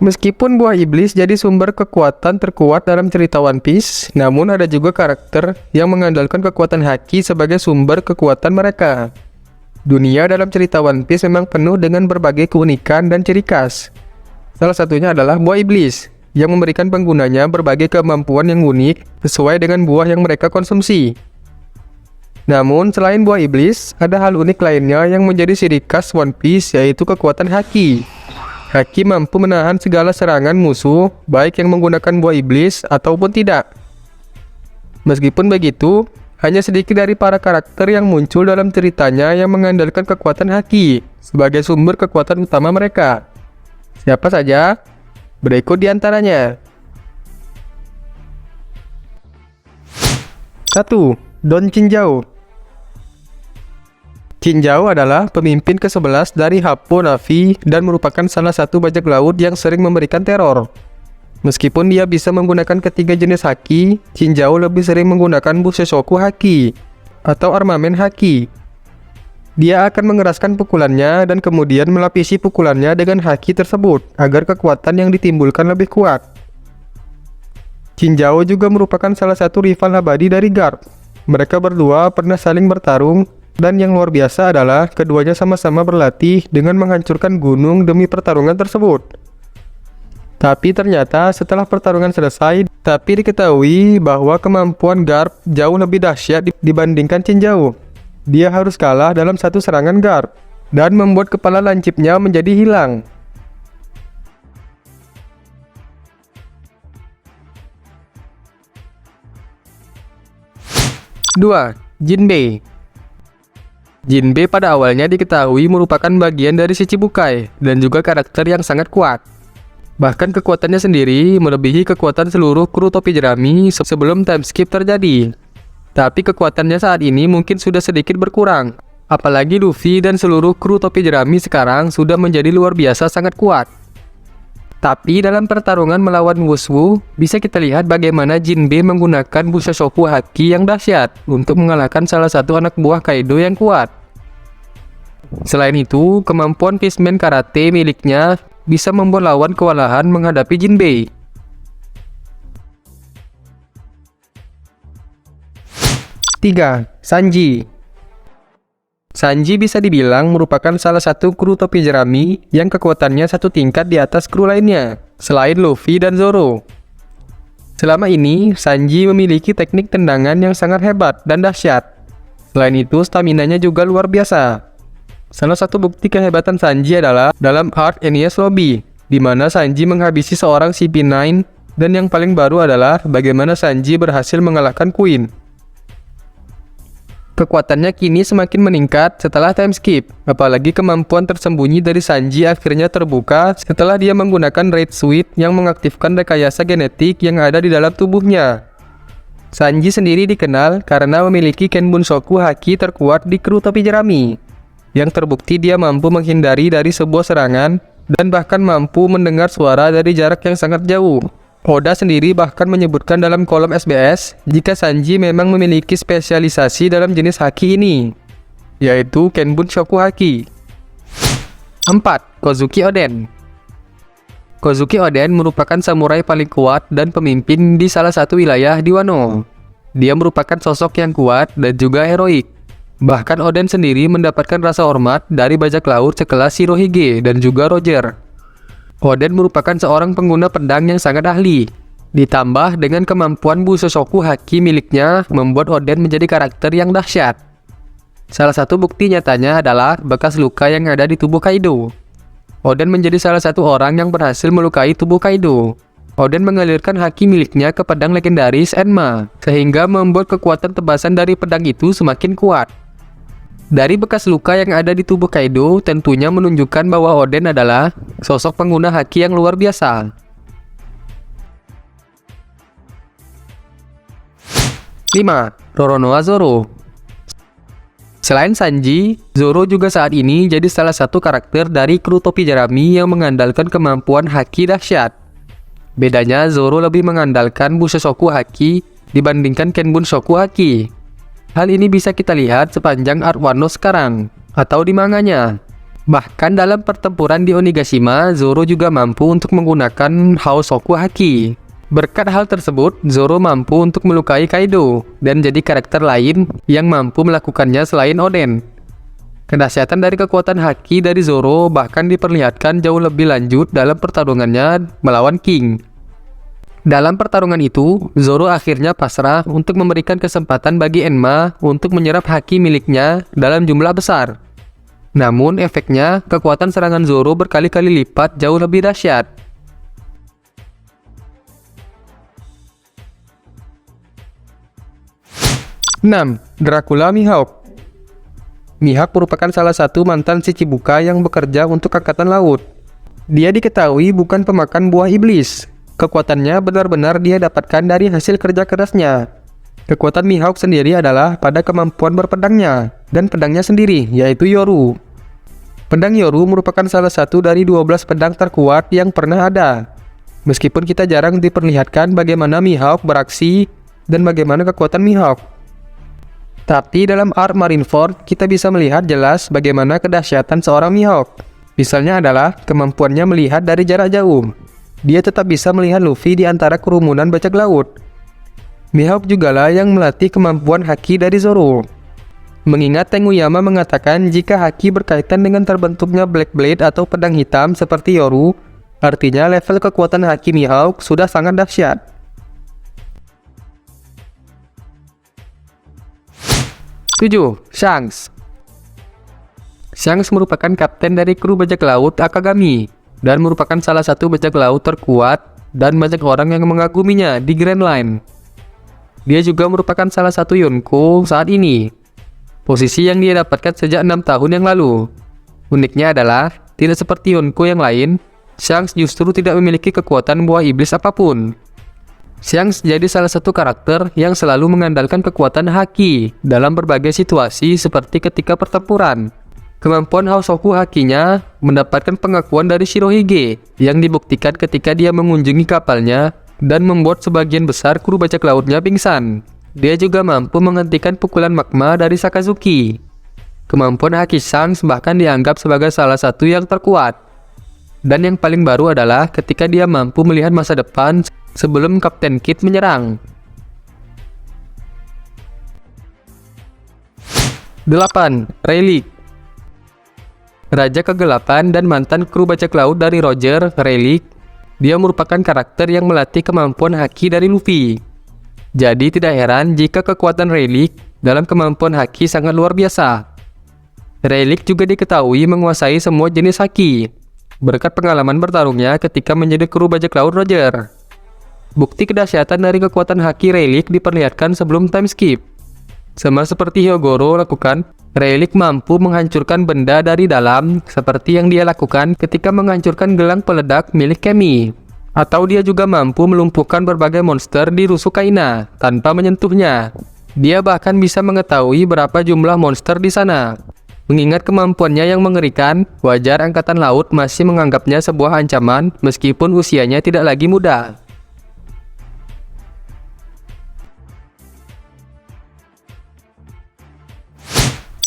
Meskipun buah iblis jadi sumber kekuatan terkuat dalam cerita One Piece, namun ada juga karakter yang mengandalkan kekuatan haki sebagai sumber kekuatan mereka. Dunia dalam cerita One Piece memang penuh dengan berbagai keunikan dan ciri khas. Salah satunya adalah buah iblis, yang memberikan penggunanya berbagai kemampuan yang unik sesuai dengan buah yang mereka konsumsi. Namun, selain buah iblis, ada hal unik lainnya yang menjadi ciri khas One Piece, yaitu kekuatan haki. Haki mampu menahan segala serangan musuh, baik yang menggunakan buah iblis ataupun tidak. Meskipun begitu, hanya sedikit dari para karakter yang muncul dalam ceritanya yang mengandalkan kekuatan haki sebagai sumber kekuatan utama mereka. Siapa saja? Berikut di antaranya. 1. Don Chinjao. Chinjao adalah pemimpin ke-11 dari Happo Navy dan merupakan salah satu bajak laut yang sering memberikan teror. Meskipun dia bisa menggunakan ketiga jenis haki, Chinjao lebih sering menggunakan Bushisoku haki atau armamen haki. Dia akan mengeraskan pukulannya dan kemudian melapisi pukulannya dengan haki tersebut agar kekuatan yang ditimbulkan lebih kuat. Chinjao juga merupakan salah satu rival abadi dari Garp. Mereka berdua pernah saling bertarung, dan yang luar biasa adalah keduanya sama-sama berlatih dengan menghancurkan gunung demi pertarungan tersebut. Tapi ternyata setelah pertarungan selesai, diketahui bahwa kemampuan Garp jauh lebih dahsyat dibandingkan Chinjao. Dia harus kalah dalam satu serangan Garp dan membuat kepala lancipnya menjadi hilang. Dua, Jinbei. Jinbei pada awalnya diketahui merupakan bagian dari Shichibukai dan juga karakter yang sangat kuat. Bahkan kekuatannya sendiri melebihi kekuatan seluruh kru topi jerami sebelum time skip terjadi. Tapi kekuatannya saat ini mungkin sudah sedikit berkurang. Apalagi Luffy dan seluruh kru topi jerami sekarang sudah menjadi luar biasa sangat kuat. Tapi dalam pertarungan melawan Wushu, bisa kita lihat bagaimana Jinbei menggunakan Bushisoku haki yang dahsyat untuk mengalahkan salah satu anak buah Kaido yang kuat. Selain itu, kemampuan Fishman Karate miliknya bisa membuat lawan kewalahan menghadapi Jinbei. 3. Sanji. Sanji bisa dibilang merupakan salah satu kru topi jerami yang kekuatannya satu tingkat di atas kru lainnya, selain Luffy dan Zoro. Selama ini, Sanji memiliki teknik tendangan yang sangat hebat dan dahsyat. Selain itu, staminanya juga luar biasa. Salah satu bukti kehebatan Sanji adalah dalam Arc Enies Lobby, di mana Sanji menghabisi seorang CP9, dan yang paling baru adalah bagaimana Sanji berhasil mengalahkan Queen. Kekuatannya kini semakin meningkat setelah time skip, apalagi kemampuan tersembunyi dari Sanji akhirnya terbuka setelah dia menggunakan Raid Suit yang mengaktifkan rekayasa genetik yang ada di dalam tubuhnya. Sanji sendiri dikenal karena memiliki Kenbunsoku haki terkuat di kru topi jerami, yang terbukti dia mampu menghindari dari sebuah serangan dan bahkan mampu mendengar suara dari jarak yang sangat jauh. Oda sendiri bahkan menyebutkan dalam kolom SBS jika Sanji memang memiliki spesialisasi dalam jenis haki ini, yaitu Kenbunsoku haki. 4. Kozuki Oden. Kozuki Oden merupakan samurai paling kuat dan pemimpin di salah satu wilayah di Wano. Dia merupakan sosok yang kuat dan juga heroik. Bahkan Oden sendiri mendapatkan rasa hormat dari bajak laut sekelas Shirohige dan juga Roger. Oden merupakan seorang pengguna pedang yang sangat ahli. Ditambah dengan kemampuan Bushisoku haki miliknya membuat Oden menjadi karakter yang dahsyat. Salah satu bukti nyatanya adalah bekas luka yang ada di tubuh Kaido. Oden menjadi salah satu orang yang berhasil melukai tubuh Kaido. Oden mengalirkan haki miliknya ke pedang legendaris Enma, sehingga membuat kekuatan tebasan dari pedang itu semakin kuat. Dari bekas luka yang ada di tubuh Kaido tentunya menunjukkan bahwa Oden adalah sosok pengguna haki yang luar biasa. 5. Roronoa Zoro. Selain Sanji, Zoro juga saat ini jadi salah satu karakter dari kru topi jerami yang mengandalkan kemampuan haki dahsyat. Bedanya Zoro lebih mengandalkan Bushisoku haki dibandingkan Kenbunsoku haki. Hal ini bisa kita lihat sepanjang Arc Wano sekarang, atau di manganya. Bahkan dalam pertempuran di Onigashima, Zoro juga mampu untuk menggunakan Haosoku Haki. Berkat hal tersebut, Zoro mampu untuk melukai Kaido dan jadi karakter lain yang mampu melakukannya selain Oden. Kedahsyatan dari kekuatan Haki dari Zoro bahkan diperlihatkan jauh lebih lanjut dalam pertarungannya melawan King. Dalam pertarungan itu, Zoro akhirnya pasrah untuk memberikan kesempatan bagi Enma untuk menyerap Haki miliknya dalam jumlah besar. Namun efeknya, kekuatan serangan Zoro berkali-kali lipat jauh lebih dahsyat. Enam, Dracula Mihawk. Mihawk merupakan salah satu mantan Shichibuka yang bekerja untuk Angkatan Laut. Dia diketahui bukan pemakan buah iblis. Kekuatannya benar-benar dia dapatkan dari hasil kerja kerasnya. Kekuatan Mihawk sendiri adalah pada kemampuan berpedangnya dan pedangnya sendiri, yaitu Yoru. Pedang Yoru merupakan salah satu dari 12 pedang terkuat yang pernah ada. Meskipun kita jarang diperlihatkan bagaimana Mihawk beraksi dan bagaimana kekuatan Mihawk. Tapi dalam arc Marineford, kita bisa melihat jelas bagaimana kedahsyatan seorang Mihawk. Misalnya adalah kemampuannya melihat dari jarak jauh. Dia tetap bisa melihat Luffy di antara kerumunan bajak laut. Mihawk jugalah yang melatih kemampuan Haki dari Zoro. Mengingat Tenguyama mengatakan jika Haki berkaitan dengan terbentuknya Black Blade atau pedang hitam seperti Yoru, artinya level kekuatan Haki Mihawk sudah sangat dahsyat. 7. Shanks. Shanks merupakan kapten dari kru bajak laut Akagami dan merupakan salah satu bajak laut terkuat dan banyak orang yang mengaguminya di Grand Line. Dia juga merupakan salah satu Yonko saat ini. Posisi yang dia dapatkan sejak 6 tahun yang lalu. Uniknya adalah, tidak seperti Yonko yang lain, Shanks justru tidak memiliki kekuatan buah iblis apapun. Shanks jadi salah satu karakter yang selalu mengandalkan kekuatan Haki dalam berbagai situasi seperti ketika pertempuran. Kemampuan Haosoku Hakinya mendapatkan pengakuan dari Shirohige yang dibuktikan ketika dia mengunjungi kapalnya dan membuat sebagian besar kru bajak lautnya pingsan. Dia juga mampu menghentikan pukulan magma dari Sakazuki. Kemampuan Haki Shanks bahkan dianggap sebagai salah satu yang terkuat. Dan yang paling baru adalah ketika dia mampu melihat masa depan sebelum Kapten Kid menyerang. 8. Rayleigh. Raja Kegelapan dan mantan kru bajak laut dari Roger, Rayleigh. Dia merupakan karakter yang melatih kemampuan Haki dari Luffy. Jadi tidak heran jika kekuatan Rayleigh dalam kemampuan Haki sangat luar biasa. Rayleigh juga diketahui menguasai semua jenis Haki, berkat pengalaman bertarungnya ketika menjadi kru bajak laut Roger. Bukti kedahsyatan dari kekuatan Haki Rayleigh diperlihatkan sebelum time skip. Sama seperti Hyogoro lakukan, Rayleigh mampu menghancurkan benda dari dalam seperti yang dia lakukan ketika menghancurkan gelang peledak milik Kemi. Atau dia juga mampu melumpuhkan berbagai monster di Rusukaina tanpa menyentuhnya. Dia bahkan bisa mengetahui berapa jumlah monster di sana. Mengingat kemampuannya yang mengerikan, wajar Angkatan Laut masih menganggapnya sebuah ancaman meskipun usianya tidak lagi muda.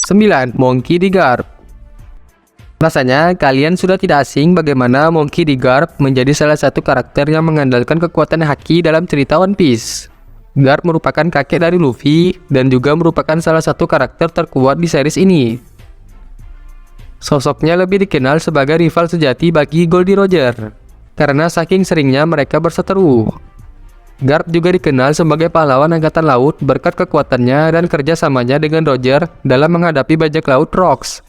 Sembilan, Monkey D. Garp. Rasanya kalian sudah tidak asing bagaimana Monkey D. Garp menjadi salah satu karakter yang mengandalkan kekuatan Haki dalam cerita One Piece. Garp merupakan kakek dari Luffy dan juga merupakan salah satu karakter terkuat di series ini. Sosoknya lebih dikenal sebagai rival sejati bagi Goldie Roger, karena saking seringnya mereka berseteru. Garp juga dikenal sebagai pahlawan Angkatan Laut berkat kekuatannya dan kerjasamanya dengan Roger dalam menghadapi bajak laut Rocks.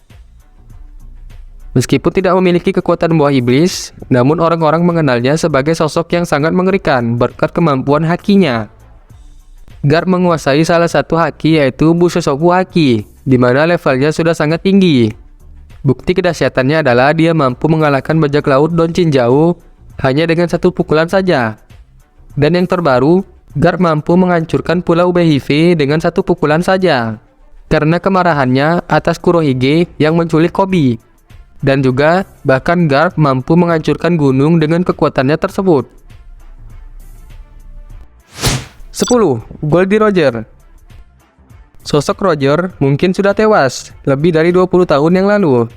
Meskipun tidak memiliki kekuatan buah iblis, namun orang-orang mengenalnya sebagai sosok yang sangat mengerikan berkat kemampuan Hakinya. Garp menguasai salah satu Haki yaitu Bushosoku Haki, di mana levelnya sudah sangat tinggi. Bukti kedahsyatannya adalah dia mampu mengalahkan bajak laut Don Chinjao hanya dengan satu pukulan saja. Dan yang terbaru, Garp mampu menghancurkan Pulau Behive dengan satu pukulan saja, karena kemarahannya atas Kurohige yang menculik Koby. Dan juga, bahkan Garp mampu menghancurkan gunung dengan kekuatannya tersebut. 10. Goldie Roger. Sosok Roger mungkin sudah tewas lebih dari 20 tahun yang lalu.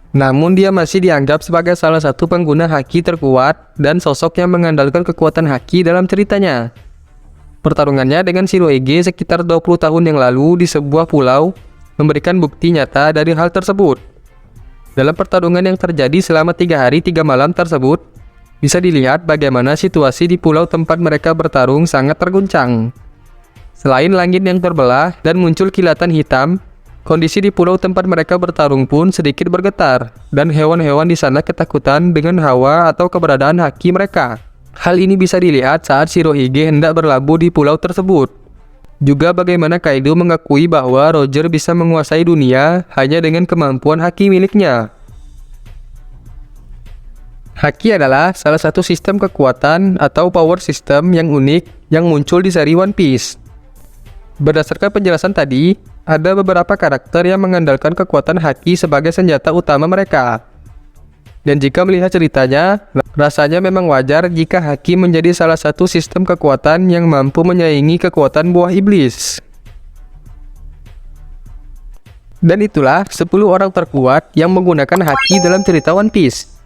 Namun dia masih dianggap sebagai salah satu pengguna haki terkuat dan sosok yang mengandalkan kekuatan haki dalam ceritanya. Pertarungannya dengan Shirohige sekitar 20 tahun yang lalu di sebuah pulau memberikan bukti nyata dari hal tersebut. Dalam pertarungan yang terjadi selama 3 hari 3 malam tersebut, bisa dilihat bagaimana situasi di pulau tempat mereka bertarung sangat terguncang. Selain langit yang terbelah dan muncul kilatan hitam, kondisi di pulau tempat mereka bertarung pun sedikit bergetar, dan hewan-hewan di sana ketakutan dengan hawa atau keberadaan haki mereka. Hal ini bisa dilihat saat Shirohige hendak berlabuh di pulau tersebut. Juga bagaimana Kaido mengakui bahwa Roger bisa menguasai dunia hanya dengan kemampuan haki miliknya. Haki adalah salah satu sistem kekuatan atau power system yang unik yang muncul di seri One Piece. Berdasarkan penjelasan tadi, ada beberapa karakter yang mengandalkan kekuatan haki sebagai senjata utama mereka. Dan jika melihat ceritanya, rasanya memang wajar jika haki menjadi salah satu sistem kekuatan yang mampu menyaingi kekuatan buah iblis. Dan itulah 10 orang terkuat yang menggunakan haki dalam cerita One Piece.